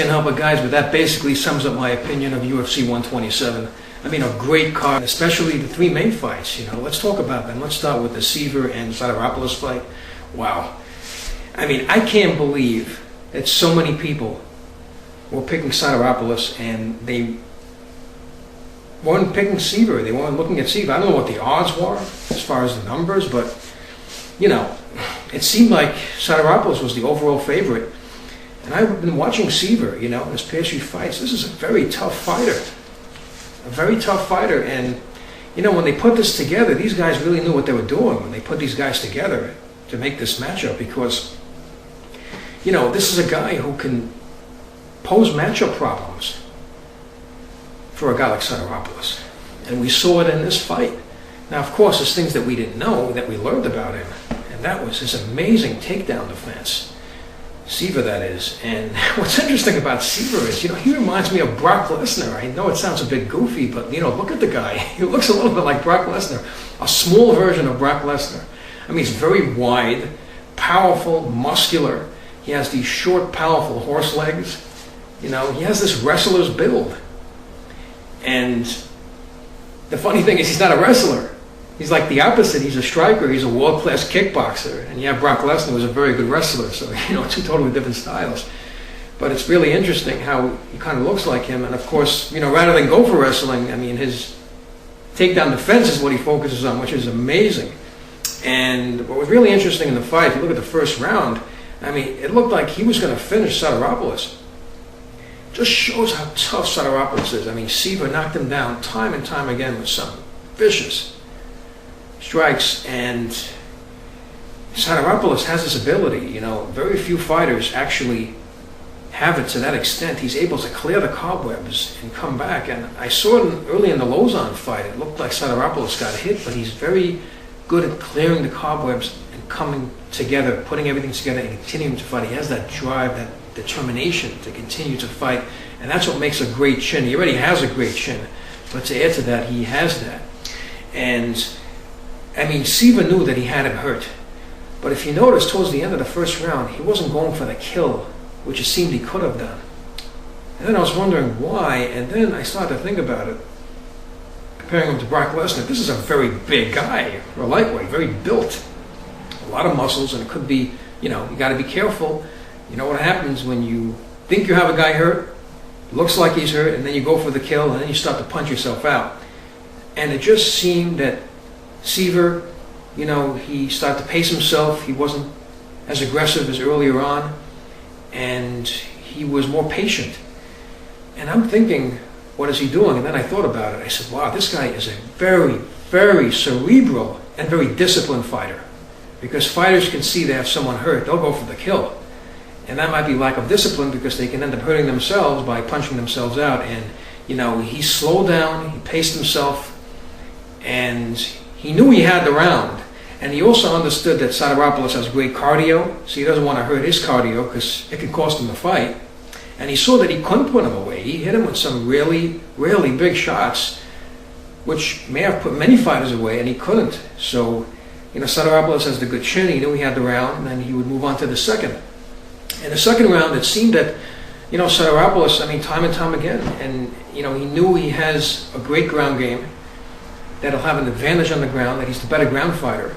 can't help it, guys, but that basically sums up my opinion of UFC 127. I mean, a great card, especially the three main fights. Let's talk about them. Let's start with the Siver and Sotiropoulos fight. Wow. I mean, I can't believe that so many people were picking Sotiropoulos and they weren't picking Siver. They weren't looking at Siver. I don't know what the odds were as far as the numbers, but, it seemed like Sotiropoulos was the overall favorite. And I've been watching Siver, in his past few fights. This is a very tough fighter. A very tough fighter. And, when they put this together, these guys really knew what they were doing when they put these guys together to make this matchup because, this is a guy who can pose matchup problems for a guy like Sotiropoulos. And we saw it in this fight. Now, of course, there's things that we didn't know that we learned about him. And that was his amazing takedown defense. Siver, that is. And what's interesting about Siver is, he reminds me of Brock Lesnar. I know it sounds a bit goofy, but, look at the guy. He looks a little bit like Brock Lesnar. A small version of Brock Lesnar. I mean, he's very wide, powerful, muscular. He has these short, powerful horse legs. He has this wrestler's build. And the funny thing is he's not a wrestler. He's like the opposite. He's a striker. He's a world-class kickboxer. And yeah, Brock Lesnar was a very good wrestler. So, two totally different styles. But it's really interesting how he kind of looks like him. And of course, rather than go for wrestling, I mean, his takedown defense is what he focuses on, which is amazing. And what was really interesting in the fight, if you look at the first round, I mean, it looked like he was going to finish Sotiropoulos. Just shows how tough Sotiropoulos is. I mean, Siver knocked him down time and time again with some vicious strikes, and Sotiropoulos has this ability. Very few fighters actually have it to that extent. He's able to clear the cobwebs and come back. And I saw it early in the Lozon fight. It looked like Sotiropoulos got hit, but he's very good at clearing the cobwebs and coming together, putting everything together and continuing to fight. He has that drive, that determination to continue to fight, and that's what makes a great chin. He already has a great chin, but to add to that, he has that. And I mean, Siver knew that he had him hurt, but if you notice, towards the end of the first round, he wasn't going for the kill, which it seemed he could have done. And then I was wondering why, and then I started to think about it, comparing him to Brock Lesnar. This is a very big guy, or lightweight, very built, a lot of muscles, and it could be, you got to be careful. You know what happens when you think you have a guy hurt, looks like he's hurt, and then you go for the kill, and then you start to punch yourself out. And it just seemed that Siver, he started to pace himself. He wasn't as aggressive as earlier on, and he was more patient. And I'm thinking, what is he doing? And then I thought about it. I said, wow, this guy is a very, very cerebral and very disciplined fighter. Because fighters can see they have someone hurt, they'll go for the kill. And that might be lack of discipline because they can end up hurting themselves by punching themselves out. And, he slowed down, he paced himself, and he knew he had the round. And he also understood that Sotiropoulos has great cardio, so he doesn't want to hurt his cardio because it can cost him the fight. And he saw that he couldn't put him away. He hit him with some really, really big shots, which may have put many fighters away, and he couldn't. So, Sotiropoulos has the good chin. He knew he had the round, and then he would move on to the second. In the second round, it seemed that, Sotiropoulos, time and time again, and, he knew he has a great ground game, that he'll have an advantage on the ground, that he's the better ground fighter.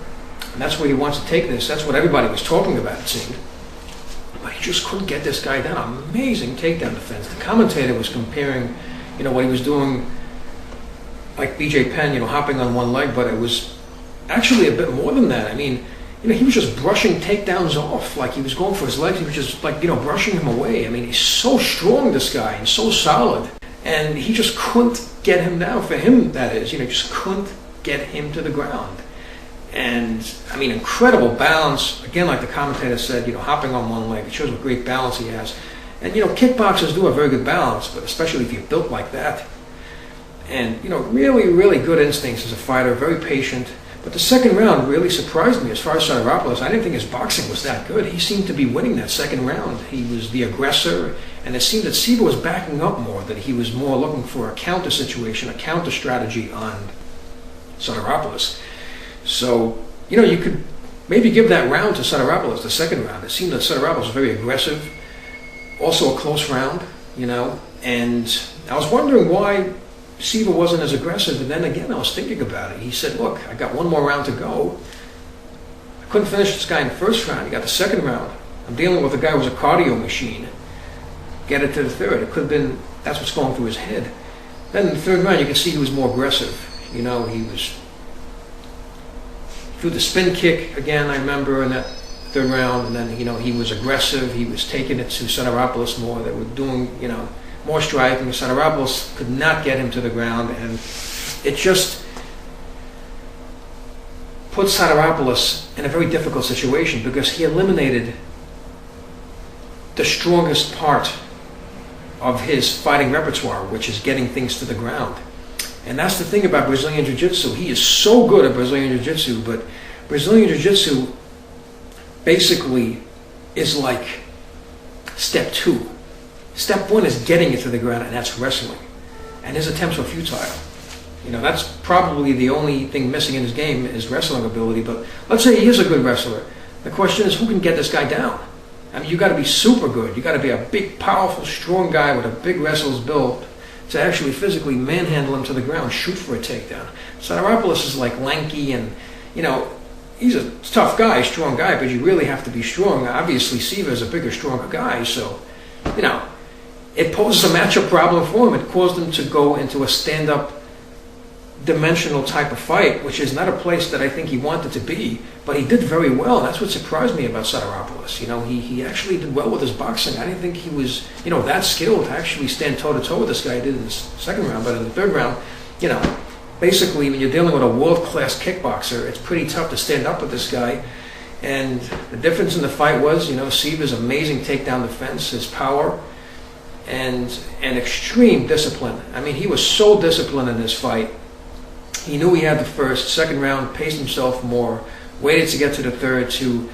And that's where he wants to take this. That's what everybody was talking about, it seemed. But he just couldn't get this guy down. Amazing takedown defense. The commentator was comparing, what he was doing, like BJ Penn, hopping on one leg, but it was actually a bit more than that. I mean, he was just brushing takedowns off, like he was going for his legs. He was just brushing him away. I mean, he's so strong, this guy, and so solid. And he just couldn't get him down. For him, that is, just couldn't get him to the ground. And, incredible balance. Again, like the commentator said, hopping on one leg. It shows what great balance he has. And, kickboxers do have very good balance, but especially if you're built like that. And, really, really good instincts as a fighter, very patient. But the second round really surprised me as far as Sotiropoulos. I didn't think his boxing was that good. He seemed to be winning that second round. He was the aggressor, and it seemed that Siver was backing up more, that he was more looking for a counter situation, a counter strategy on Sotiropoulos. So, you could maybe give that round to Sotiropoulos, the second round. It seemed that Sotiropoulos was very aggressive, also a close round. and I was wondering why Siver wasn't as aggressive, and then again I was thinking about it. He said, look, I got one more round to go. I couldn't finish this guy in the first round. He got the second round. I'm dealing with a guy who was a cardio machine. Get it to the third. It could have been, that's what's going through his head. Then in the third round you can see he was more aggressive. He was threw the spin kick again, I remember, in that third round, and then he was aggressive. He was taking it to Sotiropoulos more. They were doing more striking. Sotiropoulos could not get him to the ground, and it just put Sotiropoulos in a very difficult situation because he eliminated the strongest part of his fighting repertoire, which is getting things to the ground. And that's the thing about Brazilian Jiu-Jitsu. He is so good at Brazilian Jiu-Jitsu, but Brazilian Jiu-Jitsu basically is like step 2. Step 1 is getting it to the ground, and that's wrestling. And his attempts were futile. That's probably the only thing missing in his game is wrestling ability. But let's say he is a good wrestler. The question is, who can get this guy down? I mean, you got to be super good. You got to be a big, powerful, strong guy with a big wrestler's build to actually physically manhandle him to the ground, shoot for a takedown. Sotiropoulos is like lanky, and he's a tough guy, strong guy, but you really have to be strong. Obviously, Siver is a bigger, stronger guy, so it poses a matchup problem for him. It caused him to go into a stand-up dimensional type of fight, which is not a place that I think he wanted to be, but he did very well. That's what surprised me about Sotiropoulos. He actually did well with his boxing. I didn't think he was, that skilled to actually stand toe-to-toe with this guy. He did in the second round, but in the third round, basically when you're dealing with a world-class kickboxer, it's pretty tough to stand up with this guy. And the difference in the fight was, Siver's amazing takedown defense, his power, and extreme discipline. I mean, he was so disciplined in this fight. He knew he had the first, second round, paced himself more, waited to get to the third to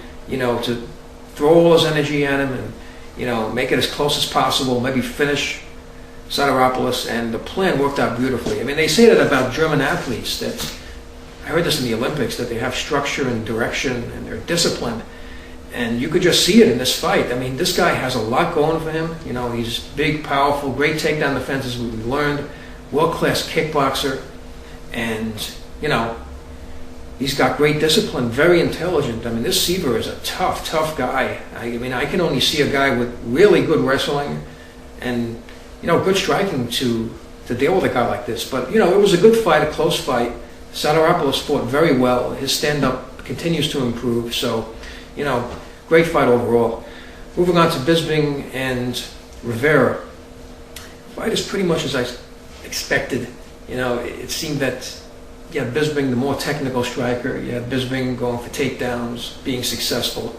throw all his energy at him and, make it as close as possible, maybe finish Sotiropoulos, and the plan worked out beautifully. I mean, they say that about German athletes, that I heard this in the Olympics, that they have structure and direction and they're disciplined. And you could just see it in this fight. I mean, this guy has a lot going for him. He's big, powerful, great takedown defense, as we learned, world-class kickboxer. And, he's got great discipline, very intelligent. I mean, this Siver is a tough guy. I mean, I can only see a guy with really good wrestling and, good striking to deal with a guy like this. But, it was a good fight, a close fight. Sotiropoulos fought very well. His stand-up continues to improve. So, great fight overall. Moving on to Bisping and Rivera. The fight is pretty much as I expected. It seemed that you had Bisping, the more technical striker. You had Bisping going for takedowns, being successful.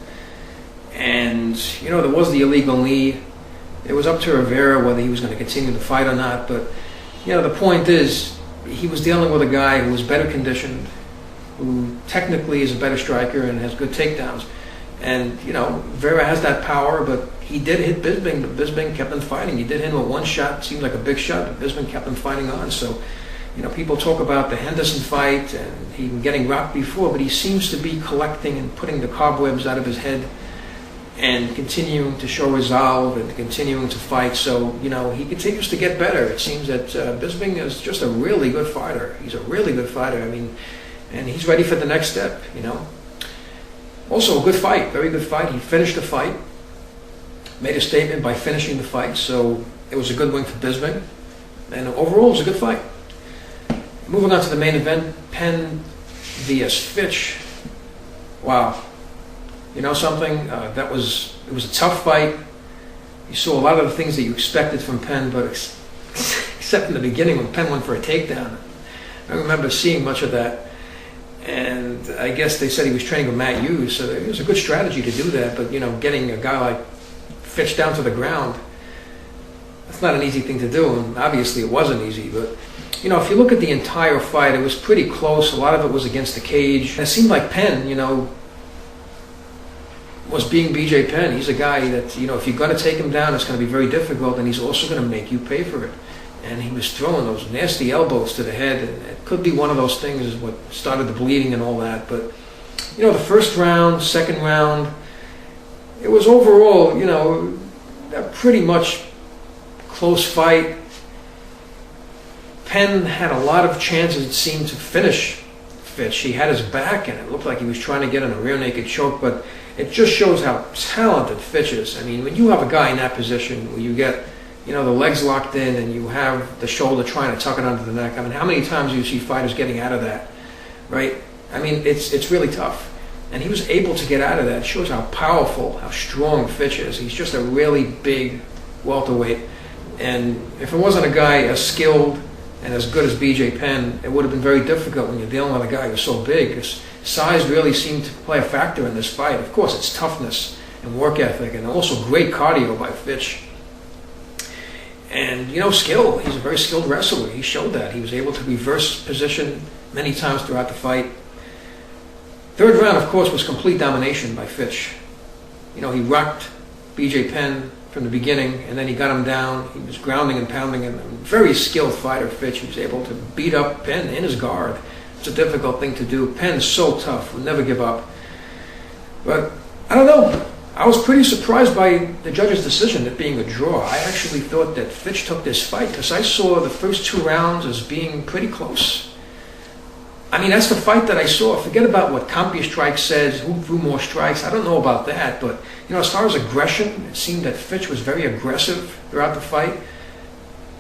And, there was the illegal knee. It was up to Rivera whether he was going to continue the fight or not. But, the point is, he was dealing with a guy who was better conditioned, who technically is a better striker and has good takedowns. And, Rivera has that power, but he did hit Bisping, but Bisping kept on fighting. He did hit him with one shot, seemed like a big shot, but Bisping kept on fighting on. So, people talk about the Henderson fight and he was getting rocked before, but he seems to be collecting and putting the cobwebs out of his head and continuing to show resolve and continuing to fight. So, he continues to get better. It seems that Bisping is just a really good fighter. He's a really good fighter. I mean, and he's ready for the next step, Also, a good fight, very good fight. He finished the fight, made a statement by finishing the fight, so it was a good win for Bisping. And overall, it was a good fight. Moving on to the main event, Penn vs. Fitch. Wow. Something? It was a tough fight. You saw a lot of the things that you expected from Penn, but except in the beginning when Penn went for a takedown. I remember seeing much of that. And I guess they said he was training with Matt Hughes, so it was a good strategy to do that. But, getting a guy like Fitch down to the ground, that's not an easy thing to do. And obviously it wasn't easy. But, if you look at the entire fight, it was pretty close. A lot of it was against the cage. And it seemed like Penn, was being BJ Penn. He's a guy that, if you're going to take him down, it's going to be very difficult, and he's also going to make you pay for it. And he was throwing those nasty elbows to the head, and it could be one of those things is what started the bleeding and all that. But, the first round, second round, it was overall, a pretty much close fight. Penn had a lot of chances, it seemed, to finish Fitch. He had his back, and it looked like he was trying to get in a rear naked choke, but it just shows how talented Fitch is. I mean, when you have a guy in that position where you get, the legs locked in and you have the shoulder trying to tuck it under the neck, I mean, how many times do you see fighters getting out of that, right? I mean, it's really tough. And he was able to get out of that. It shows how powerful, how strong Fitch is. He's just a really big welterweight. And if it wasn't a guy as skilled and as good as BJ Penn, it would have been very difficult when you're dealing with a guy who's so big. His size really seemed to play a factor in this fight. Of course, it's toughness and work ethic, and also great cardio by Fitch. And, skill. He's a very skilled wrestler. He showed that. He was able to reverse position many times throughout the fight. Third round, of course, was complete domination by Fitch. He rocked BJ Penn from the beginning, and then he got him down. He was grounding and pounding him. Very skilled fighter, Fitch. He was able to beat up Penn in his guard. It's a difficult thing to do. Penn's so tough, will never give up. But, I don't know. I was pretty surprised by the judge's decision, it being a draw. I actually thought that Fitch took this fight because I saw the first 2 rounds as being pretty close. I mean, that's the fight that I saw. Forget about what CompuStrike says, who threw more strikes. I don't know about that. But, as far as aggression, it seemed that Fitch was very aggressive throughout the fight.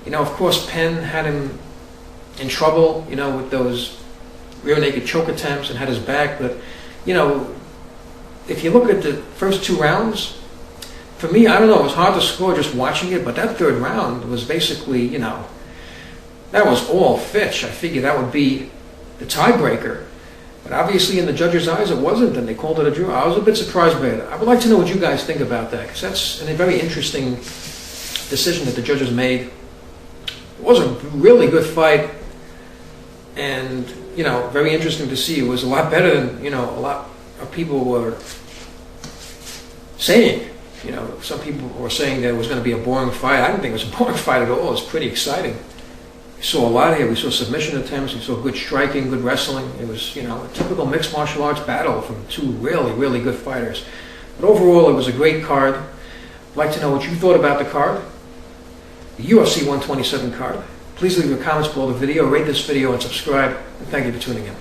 Of course, Penn had him in trouble, with those rear naked choke attempts and had his back. But, if you look at the first 2 rounds, for me, I don't know, it was hard to score just watching it. But that third round was basically, that was all Fitch. I figured that would be the tiebreaker. But obviously in the judges' eyes it wasn't, and they called it a draw. I was a bit surprised by it. I would like to know what you guys think about that, because that's a very interesting decision that the judges made. It was a really good fight, and, very interesting to see. It was a lot better than, a lot of people were saying. Some people were saying that it was going to be a boring fight. I didn't think it was a boring fight at all. It was pretty exciting. We saw a lot here. We saw submission attempts. We saw good striking, good wrestling. It was, a typical mixed martial arts battle from 2 really, really good fighters. But overall, it was a great card. I'd like to know what you thought about the card, the UFC 127 card. Please leave your comments below the video, rate this video, and subscribe. And thank you for tuning in.